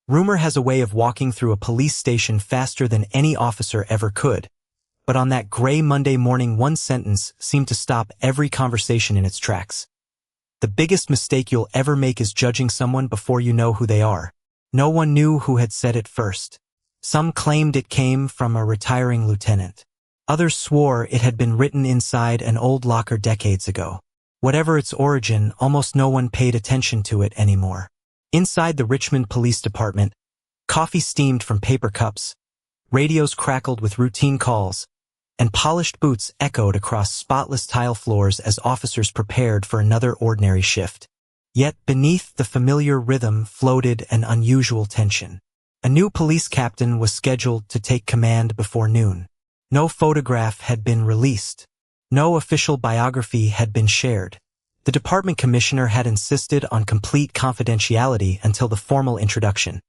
Rumor has a way of walking through a police station faster than any officer ever could, but on that gray Monday morning, one sentence seemed to stop every conversation in its tracks. The biggest mistake you'll ever make is judging someone before you know who they are. No one knew who had said it first. Some claimed it came from a retiring lieutenant. Others swore it had been written inside an old locker decades ago. Whatever its origin, almost no one paid attention to it anymore. Inside the Richmond Police Department, coffee steamed from paper cups, radios crackled with routine calls, and polished boots echoed across spotless tile floors as officers prepared for another ordinary shift. Yet beneath the familiar rhythm floated an unusual tension. A new police captain was scheduled to take command before noon. No photograph had been released. No official biography had been shared. The department commissioner had insisted on complete confidentiality until the formal introduction,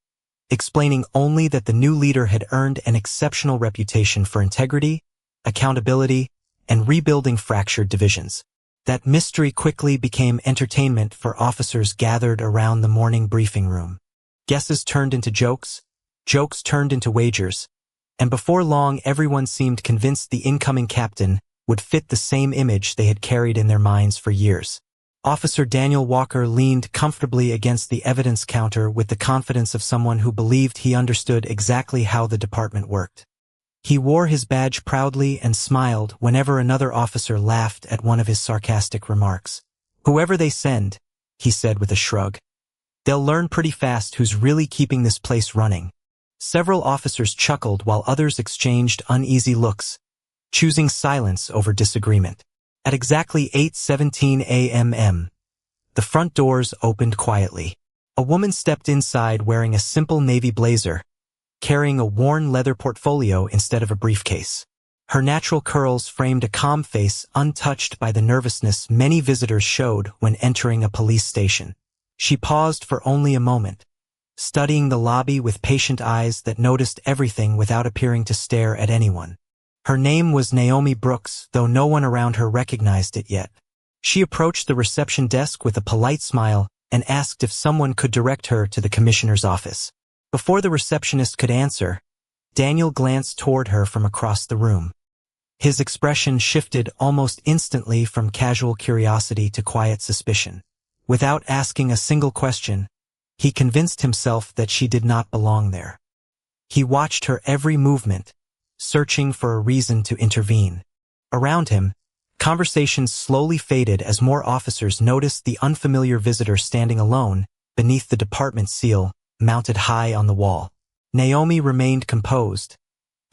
explaining only that the new leader had earned an exceptional reputation for integrity, accountability, and rebuilding fractured divisions. That mystery quickly became entertainment for officers gathered around the morning briefing room. Guesses turned into jokes, jokes turned into wagers, and before long everyone seemed convinced the incoming captain would fit the same image they had carried in their minds for years. Officer Daniel Walker leaned comfortably against the evidence counter with the confidence of someone who believed he understood exactly how the department worked. He wore his badge proudly and smiled whenever another officer laughed at one of his sarcastic remarks. "Whoever they send," he said with a shrug, "they'll learn pretty fast who's really keeping this place running." Several officers chuckled while others exchanged uneasy looks, choosing silence over disagreement. At exactly 8:17 a.m., the front doors opened quietly. A woman stepped inside wearing a simple navy blazer, carrying a worn leather portfolio instead of a briefcase. Her natural curls framed a calm face untouched by the nervousness many visitors showed when entering a police station. She paused for only a moment, studying the lobby with patient eyes that noticed everything without appearing to stare at anyone. Her name was Naomi Brooks, though no one around her recognized it yet. She approached the reception desk with a polite smile and asked if someone could direct her to the commissioner's office. Before the receptionist could answer, Daniel glanced toward her from across the room. His expression shifted almost instantly from casual curiosity to quiet suspicion. Without asking a single question, he convinced himself that she did not belong there. He watched her every movement, searching for a reason to intervene. Around him, conversations slowly faded as more officers noticed the unfamiliar visitor standing alone beneath the department seal mounted high on the wall. Naomi remained composed,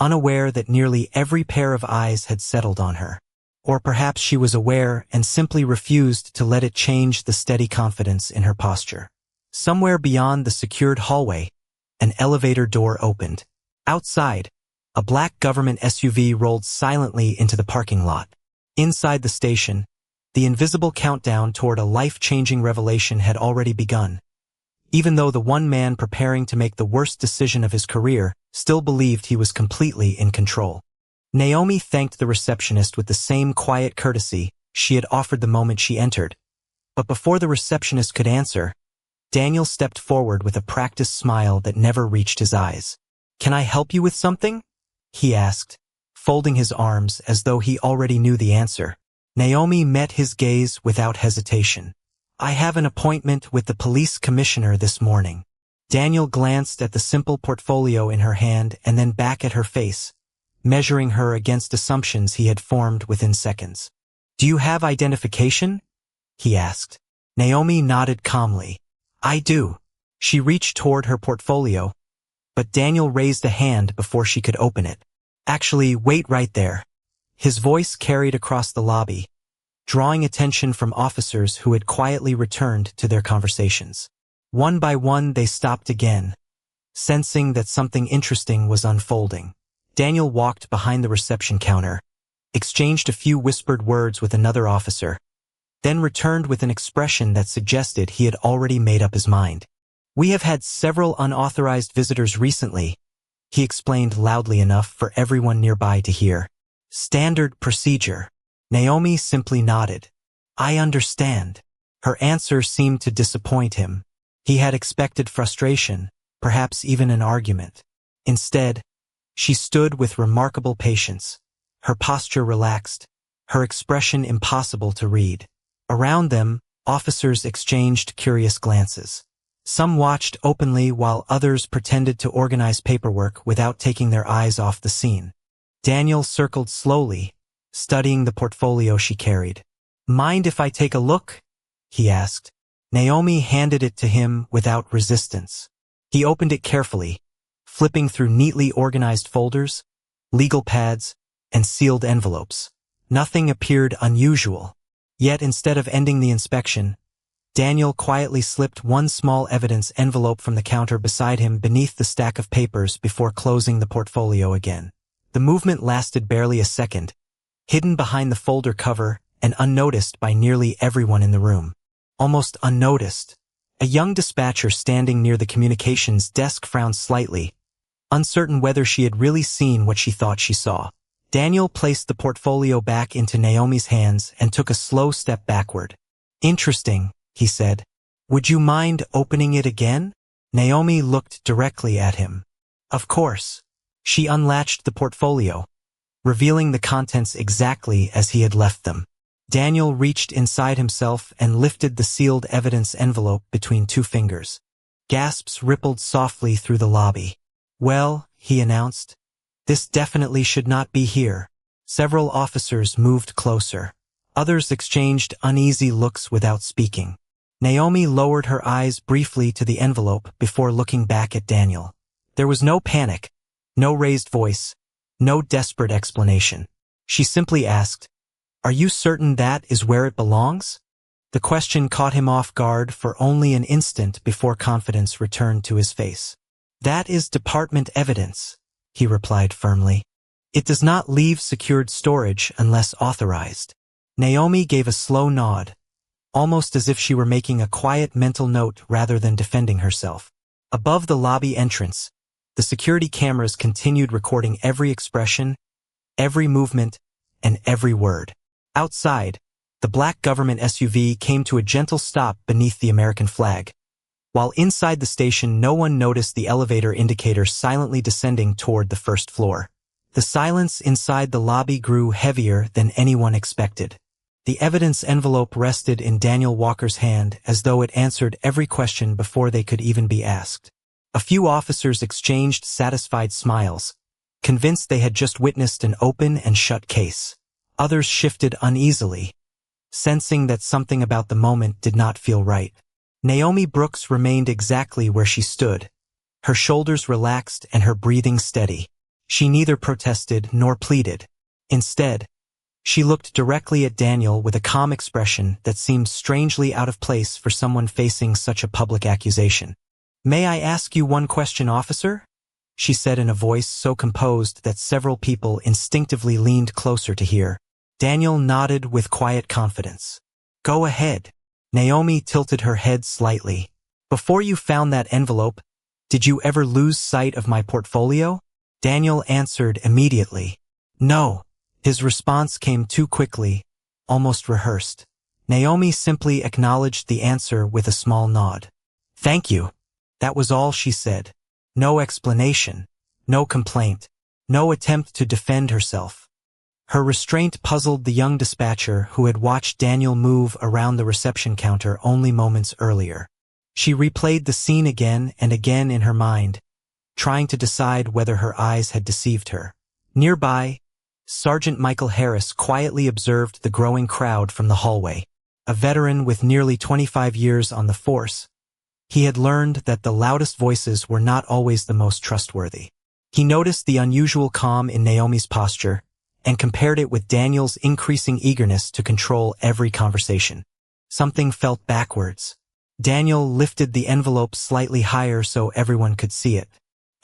unaware that nearly every pair of eyes had settled on her. Or perhaps she was aware and simply refused to let it change the steady confidence in her posture. Somewhere beyond the secured hallway, an elevator door opened. Outside, a black government SUV rolled silently into the parking lot. Inside the station, the invisible countdown toward a life-changing revelation had already begun. Even though the one man preparing to make the worst decision of his career still believed he was completely in control. Naomi thanked the receptionist with the same quiet courtesy she had offered the moment she entered. But before the receptionist could answer, Daniel stepped forward with a practiced smile that never reached his eyes. "Can I help you with something?" he asked, folding his arms as though he already knew the answer. Naomi met his gaze without hesitation. "I have an appointment with the police commissioner this morning." Daniel glanced at the simple portfolio in her hand and then back at her face, measuring her against assumptions he had formed within seconds. "Do you have identification?" he asked. Naomi nodded calmly. "I do." She reached toward her portfolio, but Daniel raised a hand before she could open it. "Actually, wait right there." His voice carried across the lobby, drawing attention from officers who had quietly returned to their conversations. One by one they stopped again, sensing that something interesting was unfolding. Daniel walked behind the reception counter, exchanged a few whispered words with another officer, then returned with an expression that suggested he had already made up his mind. "We have had several unauthorized visitors recently," he explained loudly enough for everyone nearby to hear. "Standard procedure." Naomi simply nodded. "I understand." Her answer seemed to disappoint him. He had expected frustration, perhaps even an argument. Instead, she stood with remarkable patience, her posture relaxed, her expression impossible to read. Around them, officers exchanged curious glances. Some watched openly while others pretended to organize paperwork without taking their eyes off the scene. Daniel circled slowly, studying the portfolio she carried. "Mind if I take a look?" he asked. Naomi handed it to him without resistance. He opened it carefully, flipping through neatly organized folders, legal pads, and sealed envelopes. Nothing appeared unusual. Yet instead of ending the inspection, Daniel quietly slipped one small evidence envelope from the counter beside him beneath the stack of papers before closing the portfolio again. The movement lasted barely a second, hidden behind the folder cover and unnoticed by nearly everyone in the room. Almost unnoticed. A young dispatcher standing near the communications desk frowned slightly, uncertain whether she had really seen what she thought she saw. Daniel placed the portfolio back into Naomi's hands and took a slow step backward. "Interesting," he said. "Would you mind opening it again?" Naomi looked directly at him. Of course. She unlatched the portfolio, revealing the contents exactly as he had left them. Daniel reached inside himself and lifted the sealed evidence envelope between two fingers. Gasps rippled softly through the lobby. "Well," he announced, "this definitely should not be here." Several officers moved closer. Others exchanged uneasy looks without speaking. Naomi lowered her eyes briefly to the envelope before looking back at Daniel. There was no panic, no raised voice, no desperate explanation. She simply asked, "Are you certain that is where it belongs?" The question caught him off guard for only an instant before confidence returned to his face. "That is department evidence," he replied firmly. "It does not leave secured storage unless authorized." Naomi gave a slow nod, almost as if she were making a quiet mental note rather than defending herself. Above the lobby entrance, the security cameras continued recording every expression, every movement, and every word. Outside, the black government SUV came to a gentle stop beneath the American flag. While inside the station, no one noticed the elevator indicator silently descending toward the first floor. The silence inside the lobby grew heavier than anyone expected. The evidence envelope rested in Daniel Walker's hand as though it answered every question before they could even be asked. A few officers exchanged satisfied smiles, convinced they had just witnessed an open and shut case. Others shifted uneasily, sensing that something about the moment did not feel right. Naomi Brooks remained exactly where she stood, her shoulders relaxed and her breathing steady. She neither protested nor pleaded. Instead, she looked directly at Daniel with a calm expression that seemed strangely out of place for someone facing such a public accusation. "May I ask you one question, officer?" she said in a voice so composed that several people instinctively leaned closer to hear. Daniel nodded with quiet confidence. "Go ahead." Naomi tilted her head slightly. "Before you found that envelope, did you ever lose sight of my portfolio?" Daniel answered immediately. "No." His response came too quickly, almost rehearsed. Naomi simply acknowledged the answer with a small nod. "Thank you." That was all she said. No explanation, no complaint, no attempt to defend herself. Her restraint puzzled the young dispatcher who had watched Daniel move around the reception counter only moments earlier. She replayed the scene again and again in her mind, trying to decide whether her eyes had deceived her. Nearby, Sergeant Michael Harris quietly observed the growing crowd from the hallway. A veteran with nearly 25 years on the force, he had learned that the loudest voices were not always the most trustworthy. He noticed the unusual calm in Naomi's posture and compared it with Daniel's increasing eagerness to control every conversation. Something felt backwards. Daniel lifted the envelope slightly higher so everyone could see it.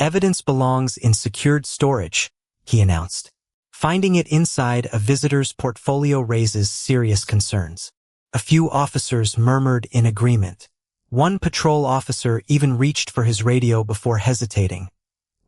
"Evidence belongs in secured storage," he announced. Finding it inside a visitor's portfolio raises serious concerns. A few officers murmured in agreement. One patrol officer even reached for his radio before hesitating,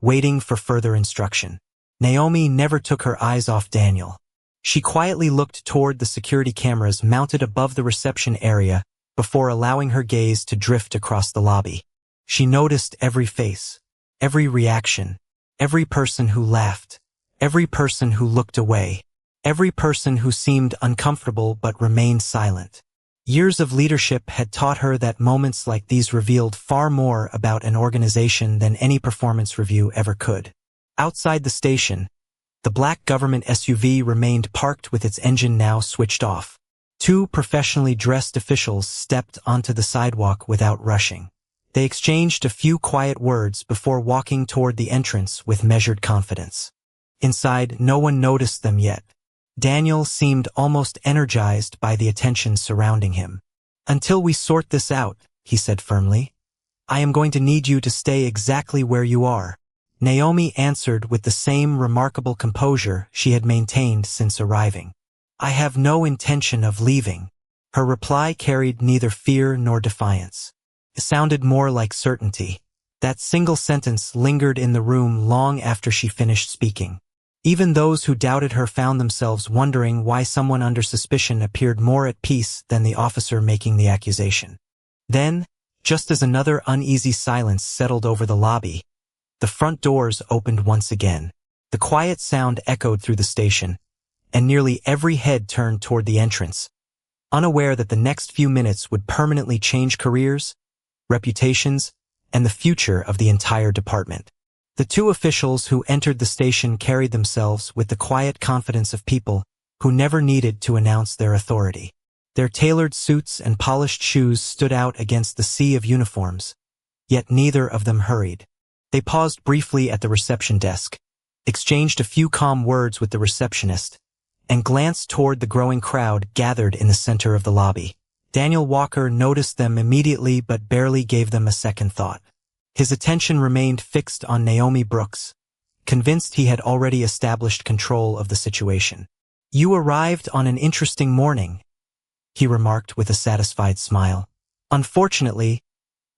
waiting for further instruction. Naomi never took her eyes off Daniel. She quietly looked toward the security cameras mounted above the reception area before allowing her gaze to drift across the lobby. She noticed every face, every reaction, every person who laughed, every person who looked away, every person who seemed uncomfortable but remained silent. Years of leadership had taught her that moments like these revealed far more about an organization than any performance review ever could. Outside the station, the black government SUV remained parked with its engine now switched off. Two professionally dressed officials stepped onto the sidewalk without rushing. They exchanged a few quiet words before walking toward the entrance with measured confidence. Inside, no one noticed them yet. Daniel seemed almost energized by the attention surrounding him. "Until we sort this out," he said firmly, "I am going to need you to stay exactly where you are." Naomi answered with the same remarkable composure she had maintained since arriving. "I have no intention of leaving." Her reply carried neither fear nor defiance. It sounded more like certainty. That single sentence lingered in the room long after she finished speaking. Even those who doubted her found themselves wondering why someone under suspicion appeared more at peace than the officer making the accusation. Then, just as another uneasy silence settled over the lobby, the front doors opened once again. The quiet sound echoed through the station, and nearly every head turned toward the entrance, unaware that the next few minutes would permanently change careers, reputations, and the future of the entire department. The two officials who entered the station carried themselves with the quiet confidence of people who never needed to announce their authority. Their tailored suits and polished shoes stood out against the sea of uniforms, yet neither of them hurried. They paused briefly at the reception desk, exchanged a few calm words with the receptionist, and glanced toward the growing crowd gathered in the center of the lobby. Daniel Walker noticed them immediately but barely gave them a second thought. His attention remained fixed on Naomi Brooks, convinced he had already established control of the situation. "You arrived on an interesting morning," he remarked with a satisfied smile. "Unfortunately,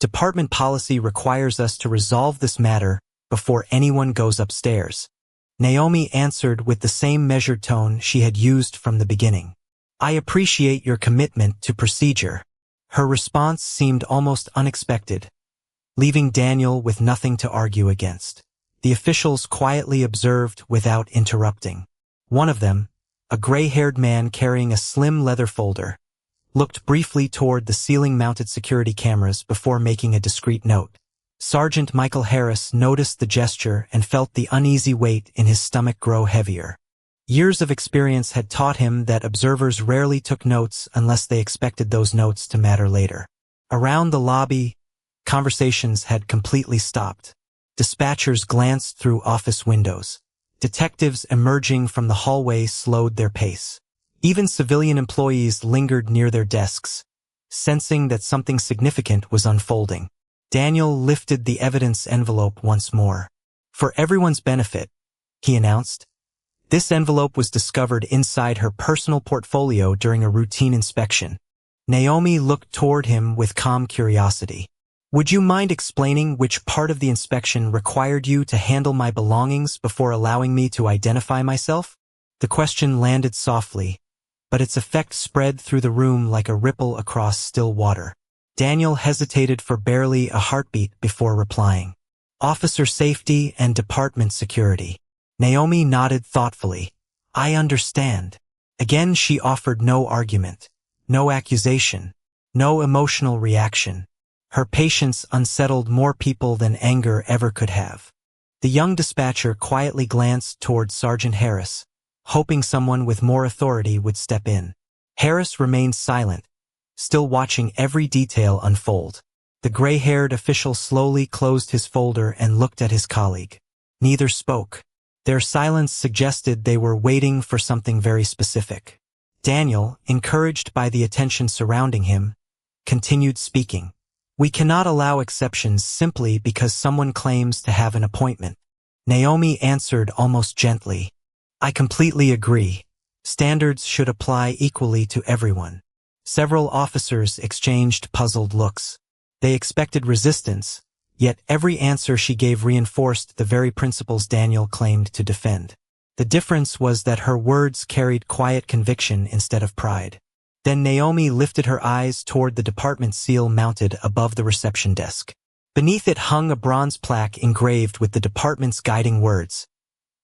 department policy requires us to resolve this matter before anyone goes upstairs." Naomi answered with the same measured tone she had used from the beginning. "I appreciate your commitment to procedure." Her response seemed almost unexpected, leaving Daniel with nothing to argue against. The officials quietly observed without interrupting. One of them, a gray-haired man carrying a slim leather folder, looked briefly toward the ceiling-mounted security cameras before making a discreet note. Sergeant Michael Harris noticed the gesture and felt the uneasy weight in his stomach grow heavier. Years of experience had taught him that observers rarely took notes unless they expected those notes to matter later. Around the lobby, conversations had completely stopped. Dispatchers glanced through office windows. Detectives emerging from the hallway slowed their pace. Even civilian employees lingered near their desks, sensing that something significant was unfolding. Daniel lifted the evidence envelope once more. "For everyone's benefit," he announced, this envelope was discovered inside her personal portfolio during a routine inspection. Naomi looked toward him with calm curiosity. "Would you mind explaining which part of the inspection required you to handle my belongings before allowing me to identify myself?" The question landed softly, but its effect spread through the room like a ripple across still water. Daniel hesitated for barely a heartbeat before replying. "Officer safety and department security." Naomi nodded thoughtfully. "I understand." Again she offered no argument, no accusation, no emotional reaction. Her patience unsettled more people than anger ever could have. The young dispatcher quietly glanced toward Sergeant Harris, hoping someone with more authority would step in. Harris remained silent, still watching every detail unfold. The gray-haired official slowly closed his folder and looked at his colleague. Neither spoke. Their silence suggested they were waiting for something very specific. Daniel, encouraged by the attention surrounding him, continued speaking. "We cannot allow exceptions simply because someone claims to have an appointment." Naomi answered almost gently. "I completely agree. Standards should apply equally to everyone." Several officers exchanged puzzled looks. They expected resistance, yet every answer she gave reinforced the very principles Daniel claimed to defend. The difference was that her words carried quiet conviction instead of pride. Then Naomi lifted her eyes toward the department seal mounted above the reception desk. Beneath it hung a bronze plaque engraved with the department's guiding words: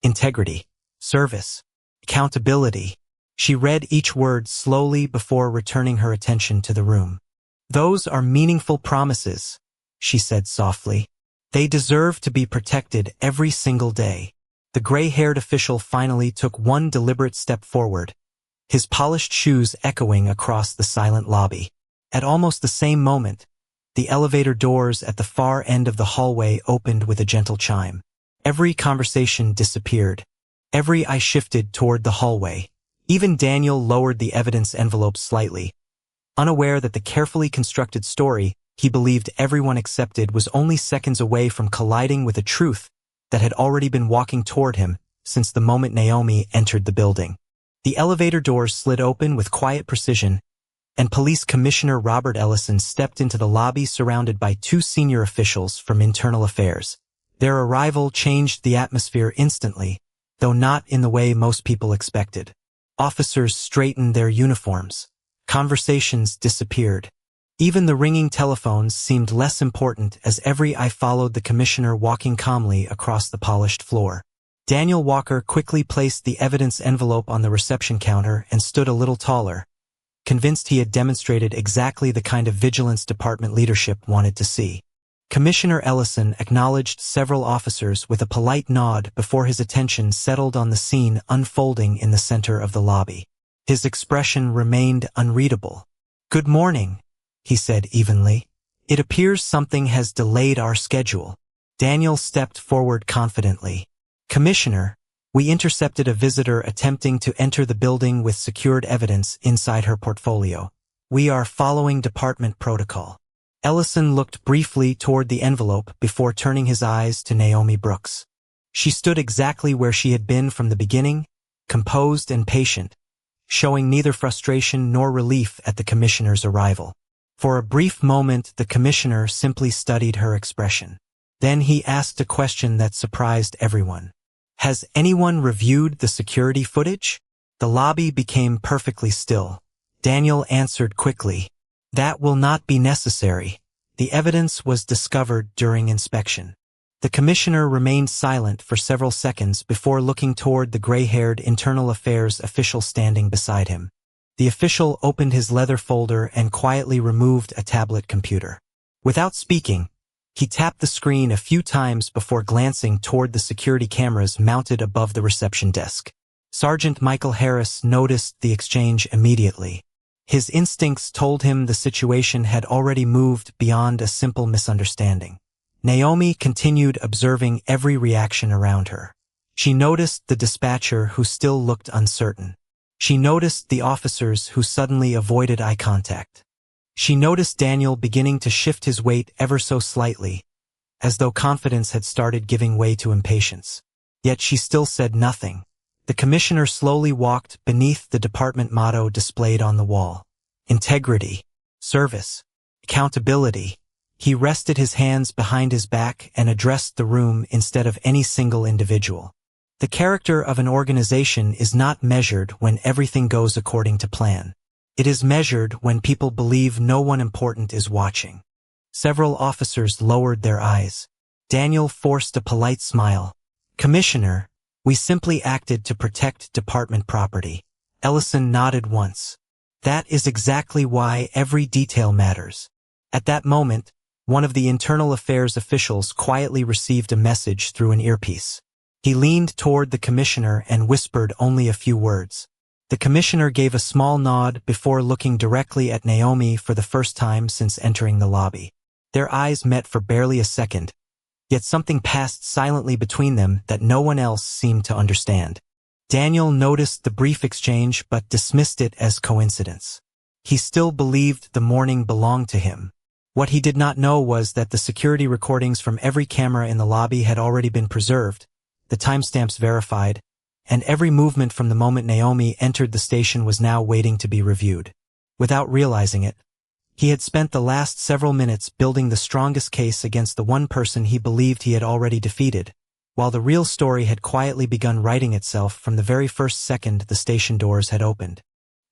integrity, service, accountability. She read each word slowly before returning her attention to the room. "Those are meaningful promises," she said softly. "They deserve to be protected every single day." The gray-haired official finally took one deliberate step forward, his polished shoes echoing across the silent lobby. At almost the same moment, the elevator doors at the far end of the hallway opened with a gentle chime. Every conversation disappeared. Every eye shifted toward the hallway. Even Daniel lowered the evidence envelope slightly, unaware that the carefully constructed story he believed everyone accepted was only seconds away from colliding with a truth that had already been walking toward him since the moment Naomi entered the building. The elevator doors slid open with quiet precision, and Police Commissioner Robert Ellison stepped into the lobby surrounded by two senior officials from Internal Affairs. Their arrival changed the atmosphere instantly, though not in the way most people expected. Officers straightened their uniforms. Conversations disappeared. Even the ringing telephones seemed less important as every eye followed the commissioner walking calmly across the polished floor. Daniel Walker quickly placed the evidence envelope on the reception counter and stood a little taller, convinced he had demonstrated exactly the kind of vigilance department leadership wanted to see. Commissioner Ellison acknowledged several officers with a polite nod before his attention settled on the scene unfolding in the center of the lobby. His expression remained unreadable. "Good morning," he said evenly. "It appears something has delayed our schedule." Daniel stepped forward confidently. "Commissioner, we intercepted a visitor attempting to enter the building with secured evidence inside her portfolio. We are following department protocol." Ellison looked briefly toward the envelope before turning his eyes to Naomi Brooks. She stood exactly where she had been from the beginning, composed and patient, showing neither frustration nor relief at the commissioner's arrival. For a brief moment, the commissioner simply studied her expression. Then he asked a question that surprised everyone. "Has anyone reviewed the security footage?" The lobby became perfectly still. Daniel answered quickly, "That will not be necessary. The evidence was discovered during inspection." The commissioner remained silent for several seconds before looking toward the gray-haired Internal Affairs official standing beside him. The official opened his leather folder and quietly removed a tablet computer. Without speaking, he tapped the screen a few times before glancing toward the security cameras mounted above the reception desk. Sergeant Michael Harris noticed the exchange immediately. His instincts told him the situation had already moved beyond a simple misunderstanding. Naomi continued observing every reaction around her. She noticed the dispatcher who still looked uncertain. She noticed the officers who suddenly avoided eye contact. She noticed Daniel beginning to shift his weight ever so slightly, as though confidence had started giving way to impatience. Yet she still said nothing. The commissioner slowly walked beneath the department motto displayed on the wall: integrity, service, accountability. He rested his hands behind his back and addressed the room instead of any single individual. The character of an organization is not measured when everything goes according to plan. It is measured when people believe no one important is watching. Several officers lowered their eyes. Daniel forced a polite smile. "Commissioner, we simply acted to protect department property." Ellison nodded once. "That is exactly why every detail matters." At that moment, one of the Internal Affairs officials quietly received a message through an earpiece. He leaned toward the commissioner and whispered only a few words. The commissioner gave a small nod before looking directly at Naomi for the first time since entering the lobby. Their eyes met for barely a second, yet something passed silently between them that no one else seemed to understand. Daniel noticed the brief exchange but dismissed it as coincidence. He still believed the morning belonged to him. What he did not know was that the security recordings from every camera in the lobby had already been preserved, the timestamps verified, and every movement from the moment Naomi entered the station was now waiting to be reviewed. Without realizing it, he had spent the last several minutes building the strongest case against the one person he believed he had already defeated, while the real story had quietly begun writing itself from the very first second the station doors had opened.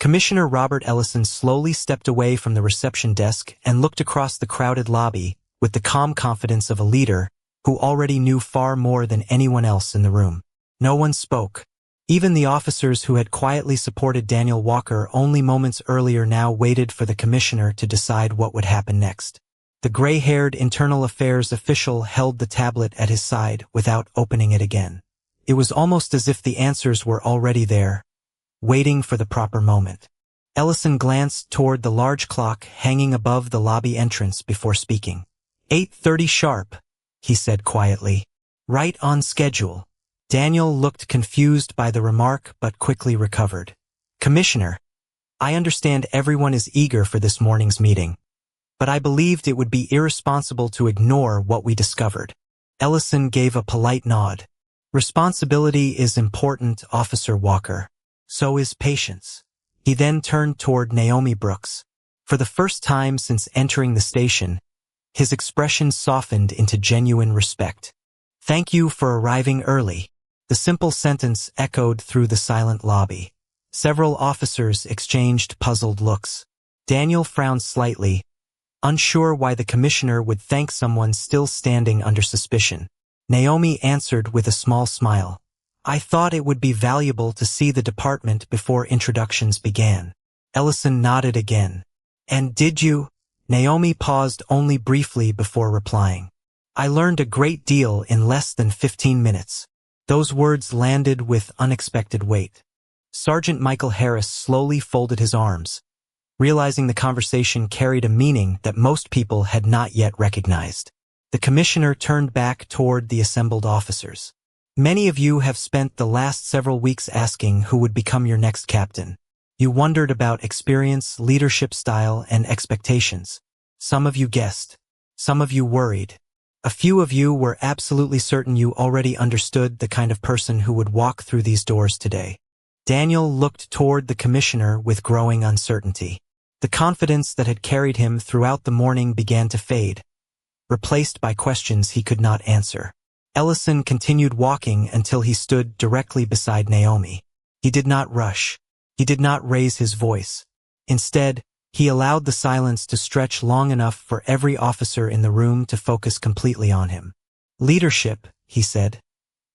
Commissioner Robert Ellison slowly stepped away from the reception desk and looked across the crowded lobby, with the calm confidence of a leader who already knew far more than anyone else in the room. No one spoke. Even the officers who had quietly supported Daniel Walker only moments earlier now waited for the commissioner to decide what would happen next. The gray-haired internal affairs official held the tablet at his side without opening it again. It was almost as if the answers were already there, waiting for the proper moment. Ellison glanced toward the large clock hanging above the lobby entrance before speaking. 8:30 sharp, he said quietly. Right on schedule. Daniel looked confused by the remark but quickly recovered. Commissioner, I understand everyone is eager for this morning's meeting, but I believed it would be irresponsible to ignore what we discovered. Ellison gave a polite nod. Responsibility is important, Officer Walker. So is patience. He then turned toward Naomi Brooks. For the first time since entering the station, his expression softened into genuine respect. Thank you for arriving early. The simple sentence echoed through the silent lobby. Several officers exchanged puzzled looks. Daniel frowned slightly, unsure why the commissioner would thank someone still standing under suspicion. Naomi answered with a small smile. I thought it would be valuable to see the department before introductions began. Ellison nodded again. And did you? Naomi paused only briefly before replying. I learned a great deal in less than 15 minutes. Those words landed with unexpected weight. Sergeant Michael Harris slowly folded his arms, realizing the conversation carried a meaning that most people had not yet recognized. The commissioner turned back toward the assembled officers. Many of you have spent the last several weeks asking who would become your next captain. You wondered about experience, leadership style, and expectations. Some of you guessed. Some of you worried. A few of you were absolutely certain you already understood the kind of person who would walk through these doors today. Daniel looked toward the commissioner with growing uncertainty. The confidence that had carried him throughout the morning began to fade, replaced by questions he could not answer. Ellison continued walking until he stood directly beside Naomi. He did not rush. He did not raise his voice. Instead, he allowed the silence to stretch long enough for every officer in the room to focus completely on him. Leadership, he said,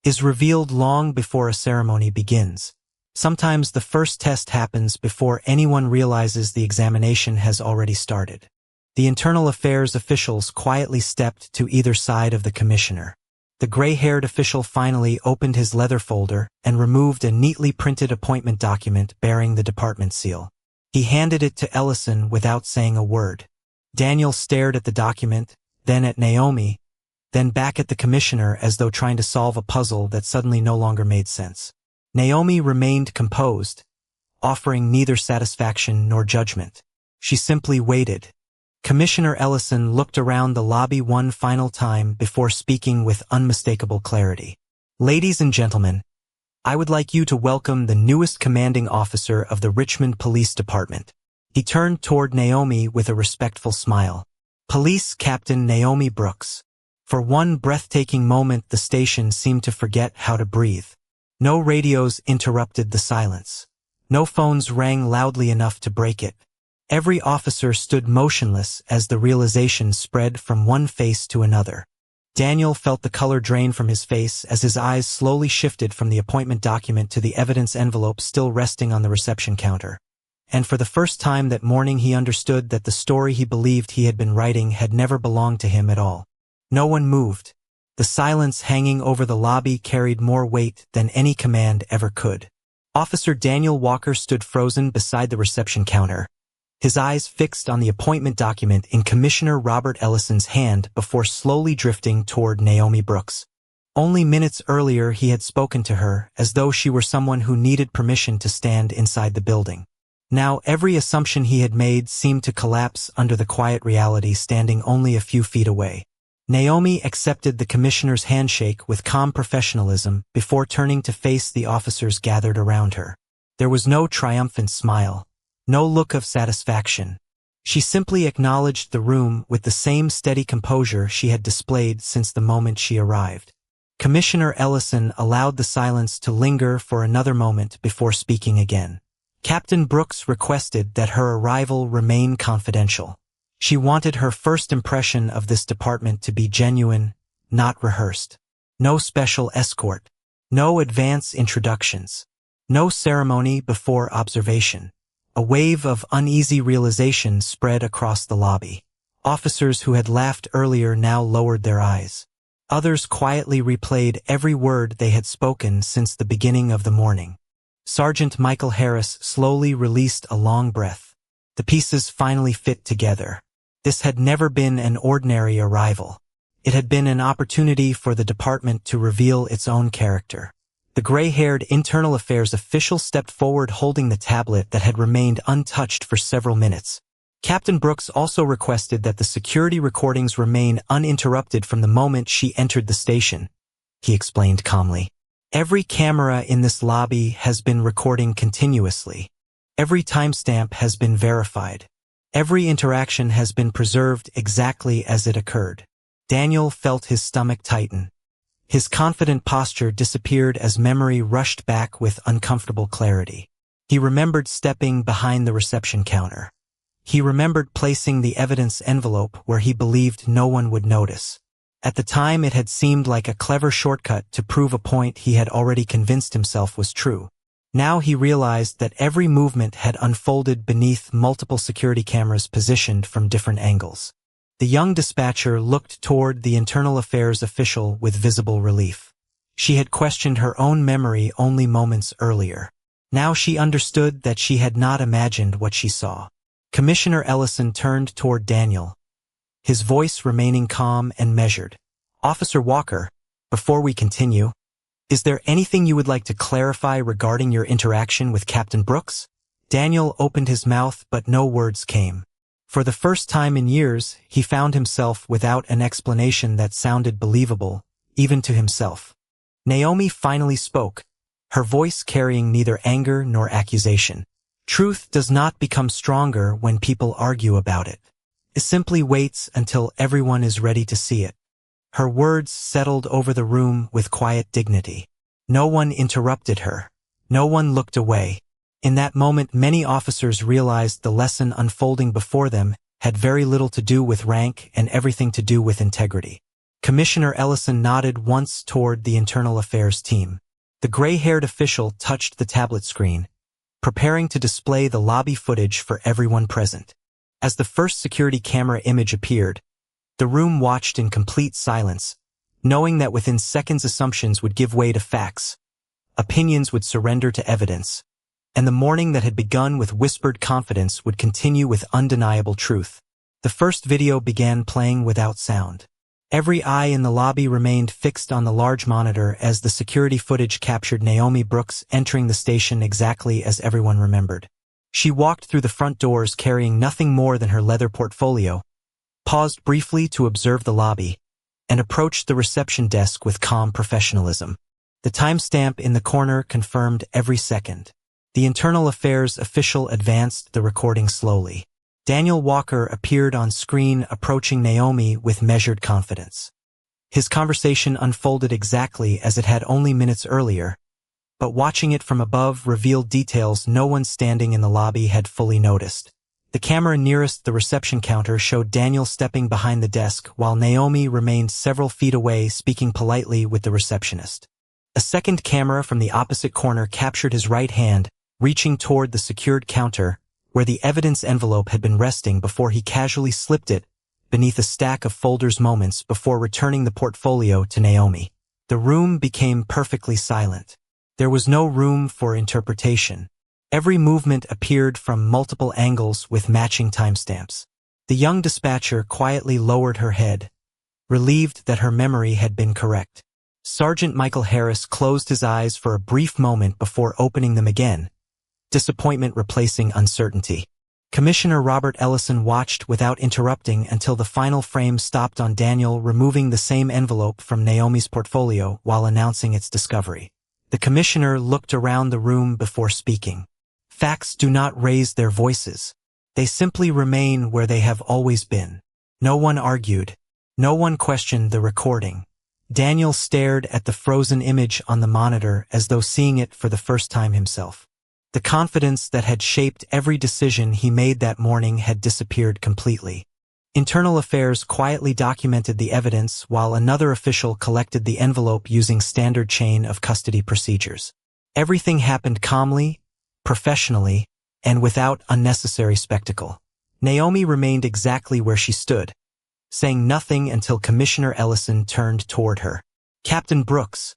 is revealed long before a ceremony begins. Sometimes the first test happens before anyone realizes the examination has already started. The internal affairs officials quietly stepped to either side of the commissioner. The gray-haired official finally opened his leather folder and removed a neatly printed appointment document bearing the department seal. He handed it to Ellison without saying a word. Daniel stared at the document, then at Naomi, then back at the commissioner as though trying to solve a puzzle that suddenly no longer made sense. Naomi remained composed, offering neither satisfaction nor judgment. She simply waited. Commissioner Ellison looked around the lobby one final time before speaking with unmistakable clarity. Ladies and gentlemen, I would like you to welcome the newest commanding officer of the Richmond Police Department. He turned toward Naomi with a respectful smile. Police Captain Naomi Brooks. For one breathtaking moment the station seemed to forget how to breathe. No radios interrupted the silence. No phones rang loudly enough to break it. Every officer stood motionless as the realization spread from one face to another. Daniel felt the color drain from his face as his eyes slowly shifted from the appointment document to the evidence envelope still resting on the reception counter. And for the first time that morning he understood that the story he believed he had been writing had never belonged to him at all. No one moved. The silence hanging over the lobby carried more weight than any command ever could. Officer Daniel Walker stood frozen beside the reception counter, his eyes fixed on the appointment document in Commissioner Robert Ellison's hand before slowly drifting toward Naomi Brooks. Only minutes earlier he had spoken to her as though she were someone who needed permission to stand inside the building. Now every assumption he had made seemed to collapse under the quiet reality standing only a few feet away. Naomi accepted the commissioner's handshake with calm professionalism before turning to face the officers gathered around her. There was no triumphant smile. No look of satisfaction. She simply acknowledged the room with the same steady composure she had displayed since the moment she arrived. Commissioner Ellison allowed the silence to linger for another moment before speaking again. Captain Brooks requested that her arrival remain confidential. She wanted her first impression of this department to be genuine, not rehearsed. No special escort. No advance introductions. No ceremony before observation. A wave of uneasy realization spread across the lobby. Officers who had laughed earlier now lowered their eyes. Others quietly replayed every word they had spoken since the beginning of the morning. Sergeant Michael Harris slowly released a long breath. The pieces finally fit together. This had never been an ordinary arrival. It had been an opportunity for the department to reveal its own character. The gray-haired internal affairs official stepped forward holding the tablet that had remained untouched for several minutes. Captain Brooks also requested that the security recordings remain uninterrupted from the moment she entered the station. He explained calmly. Every camera in this lobby has been recording continuously. Every timestamp has been verified. Every interaction has been preserved exactly as it occurred. Daniel felt his stomach tighten. His confident posture disappeared as memory rushed back with uncomfortable clarity. He remembered stepping behind the reception counter. He remembered placing the evidence envelope where he believed no one would notice. At the time, it had seemed like a clever shortcut to prove a point he had already convinced himself was true. Now he realized that every movement had unfolded beneath multiple security cameras positioned from different angles. The young dispatcher looked toward the internal affairs official with visible relief. She had questioned her own memory only moments earlier. Now she understood that she had not imagined what she saw. Commissioner Ellison turned toward Daniel, his voice remaining calm and measured. Officer Walker, before we continue, is there anything you would like to clarify regarding your interaction with Captain Brooks? Daniel opened his mouth, but no words came. For the first time in years, he found himself without an explanation that sounded believable, even to himself. Naomi finally spoke, her voice carrying neither anger nor accusation. Truth does not become stronger when people argue about it. It simply waits until everyone is ready to see it. Her words settled over the room with quiet dignity. No one interrupted her. No one looked away. In that moment, many officers realized the lesson unfolding before them had very little to do with rank and everything to do with integrity. Commissioner Ellison nodded once toward the internal affairs team. The gray-haired official touched the tablet screen, preparing to display the lobby footage for everyone present. As the first security camera image appeared, the room watched in complete silence, knowing that within seconds assumptions would give way to facts, opinions would surrender to evidence, and the morning that had begun with whispered confidence would continue with undeniable truth. The first video began playing without sound. Every eye in the lobby remained fixed on the large monitor as the security footage captured Naomi Brooks entering the station exactly as everyone remembered. She walked through the front doors carrying nothing more than her leather portfolio, paused briefly to observe the lobby, and approached the reception desk with calm professionalism. The timestamp in the corner confirmed every second. The internal affairs official advanced the recording slowly. Daniel Walker appeared on screen approaching Naomi with measured confidence. His conversation unfolded exactly as it had only minutes earlier, but watching it from above revealed details no one standing in the lobby had fully noticed. The camera nearest the reception counter showed Daniel stepping behind the desk while Naomi remained several feet away speaking politely with the receptionist. A second camera from the opposite corner captured his right hand, reaching toward the secured counter, where the evidence envelope had been resting before he casually slipped it beneath a stack of folders moments before returning the portfolio to Naomi. The room became perfectly silent. There was no room for interpretation. Every movement appeared from multiple angles with matching timestamps. The young dispatcher quietly lowered her head, relieved that her memory had been correct. Sergeant Michael Harris closed his eyes for a brief moment before opening them again, disappointment replacing uncertainty. Commissioner Robert Ellison watched without interrupting until the final frame stopped on Daniel removing the same envelope from Naomi's portfolio while announcing its discovery. The commissioner looked around the room before speaking. Facts do not raise their voices. They simply remain where they have always been. No one argued. No one questioned the recording. Daniel stared at the frozen image on the monitor as though seeing it for the first time himself. The confidence that had shaped every decision he made that morning had disappeared completely. Internal Affairs quietly documented the evidence while another official collected the envelope using standard chain of custody procedures. Everything happened calmly, professionally, and without unnecessary spectacle. Naomi remained exactly where she stood, saying nothing until Commissioner Ellison turned toward her. "Captain Brooks,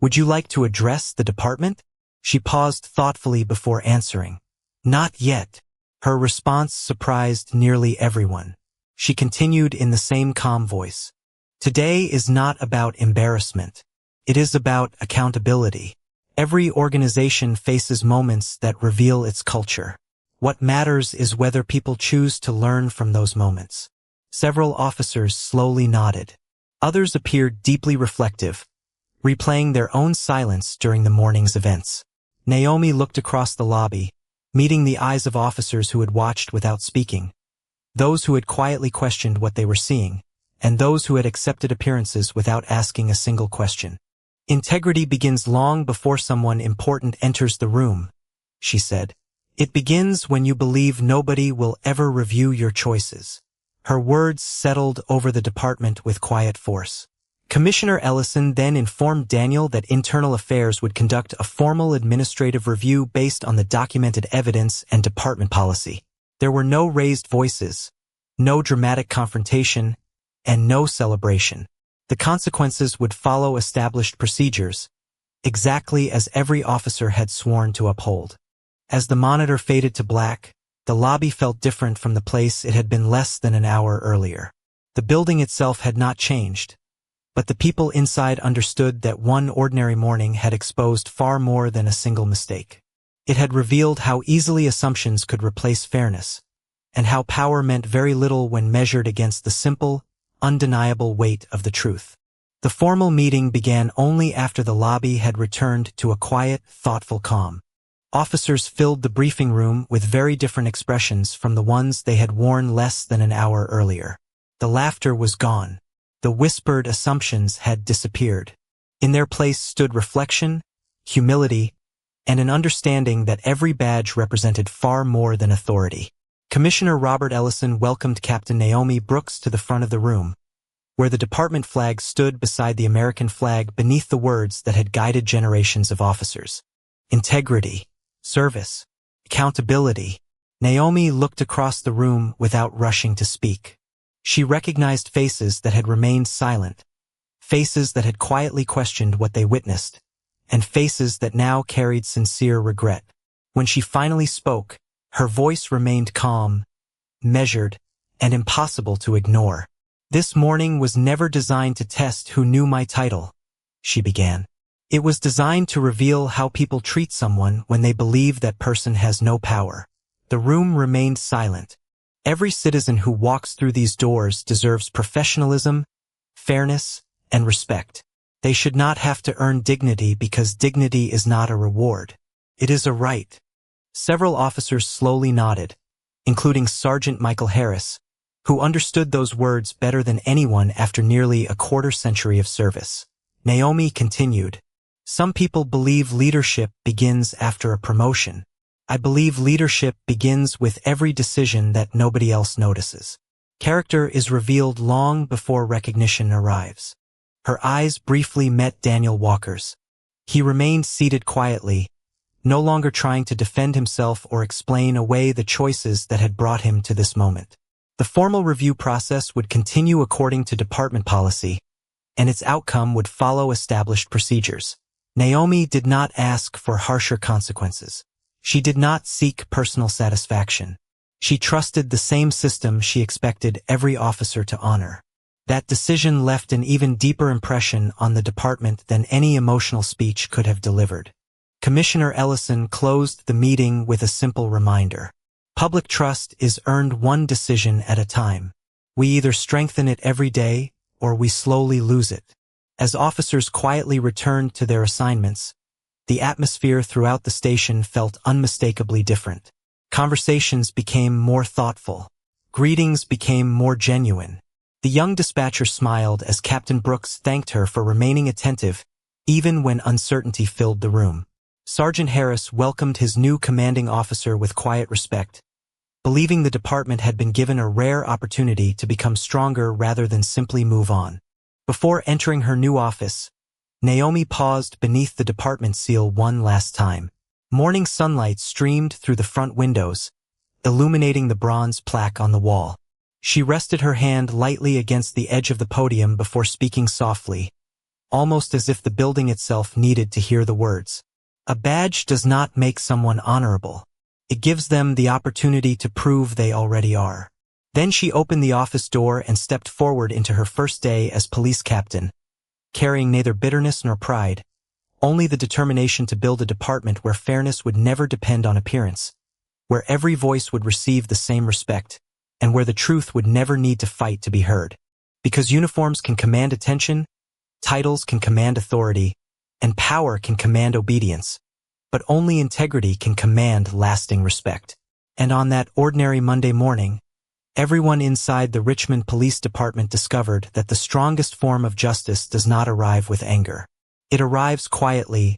would you like to address the department?" She paused thoughtfully before answering. "Not yet." Her response surprised nearly everyone. She continued in the same calm voice. "Today is not about embarrassment. It is about accountability. Every organization faces moments that reveal its culture. What matters is whether people choose to learn from those moments." Several officers slowly nodded. Others appeared deeply reflective, replaying their own silence during the morning's events. Naomi looked across the lobby, meeting the eyes of officers who had watched without speaking, those who had quietly questioned what they were seeing, and those who had accepted appearances without asking a single question. "Integrity begins long before someone important enters the room," she said. "It begins when you believe nobody will ever review your choices." Her words settled over the department with quiet force. Commissioner Ellison then informed Daniel that Internal Affairs would conduct a formal administrative review based on the documented evidence and department policy. There were no raised voices, no dramatic confrontation, and no celebration. The consequences would follow established procedures, exactly as every officer had sworn to uphold. As the monitor faded to black, the lobby felt different from the place it had been less than an hour earlier. The building itself had not changed, but the people inside understood that one ordinary morning had exposed far more than a single mistake. It had revealed how easily assumptions could replace fairness, and how power meant very little when measured against the simple, undeniable weight of the truth. The formal meeting began only after the lobby had returned to a quiet, thoughtful calm. Officers filled the briefing room with very different expressions from the ones they had worn less than an hour earlier. The laughter was gone. The whispered assumptions had disappeared. In their place stood reflection, humility, and an understanding that every badge represented far more than authority. Commissioner Robert Ellison welcomed Captain Naomi Brooks to the front of the room, where the department flag stood beside the American flag beneath the words that had guided generations of officers. Integrity, service, accountability. Naomi looked across the room without rushing to speak. She recognized faces that had remained silent, faces that had quietly questioned what they witnessed, and faces that now carried sincere regret. When she finally spoke, her voice remained calm, measured, and impossible to ignore. "This morning was never designed to test who knew my title," she began. "It was designed to reveal how people treat someone when they believe that person has no power." The room remained silent. Every citizen who walks through these doors deserves professionalism, fairness, and respect. They should not have to earn dignity because dignity is not a reward. It is a right. Several officers slowly nodded, including Sergeant Michael Harris, who understood those words better than anyone after nearly a quarter-century of service. Naomi continued, "Some people believe leadership begins after a promotion. I believe leadership begins with every decision that nobody else notices. Character is revealed long before recognition arrives." Her eyes briefly met Daniel Walker's. He remained seated quietly, no longer trying to defend himself or explain away the choices that had brought him to this moment. The formal review process would continue according to department policy, and its outcome would follow established procedures. Naomi did not ask for harsher consequences. She did not seek personal satisfaction. She trusted the same system she expected every officer to honor. That decision left an even deeper impression on the department than any emotional speech could have delivered. Commissioner Ellison closed the meeting with a simple reminder. Public trust is earned one decision at a time. We either strengthen it every day, or we slowly lose it. As officers quietly returned to their assignments, the atmosphere throughout the station felt unmistakably different. Conversations became more thoughtful. Greetings became more genuine. The young dispatcher smiled as Captain Brooks thanked her for remaining attentive, even when uncertainty filled the room. Sergeant Harris welcomed his new commanding officer with quiet respect, believing the department had been given a rare opportunity to become stronger rather than simply move on. Before entering her new office, Naomi paused beneath the department seal one last time. Morning sunlight streamed through the front windows, illuminating the bronze plaque on the wall. She rested her hand lightly against the edge of the podium before speaking softly, almost as if the building itself needed to hear the words. A badge does not make someone honorable. It gives them the opportunity to prove they already are. Then she opened the office door and stepped forward into her first day as police captain, carrying neither bitterness nor pride, only the determination to build a department where fairness would never depend on appearance, where every voice would receive the same respect, and where the truth would never need to fight to be heard. Because uniforms can command attention, titles can command authority, and power can command obedience, but only integrity can command lasting respect. And on that ordinary Monday morning, everyone inside the Richmond Police Department discovered that the strongest form of justice does not arrive with anger. It arrives quietly,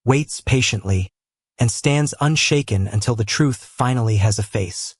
waits patiently, and stands unshaken until the truth finally has a face.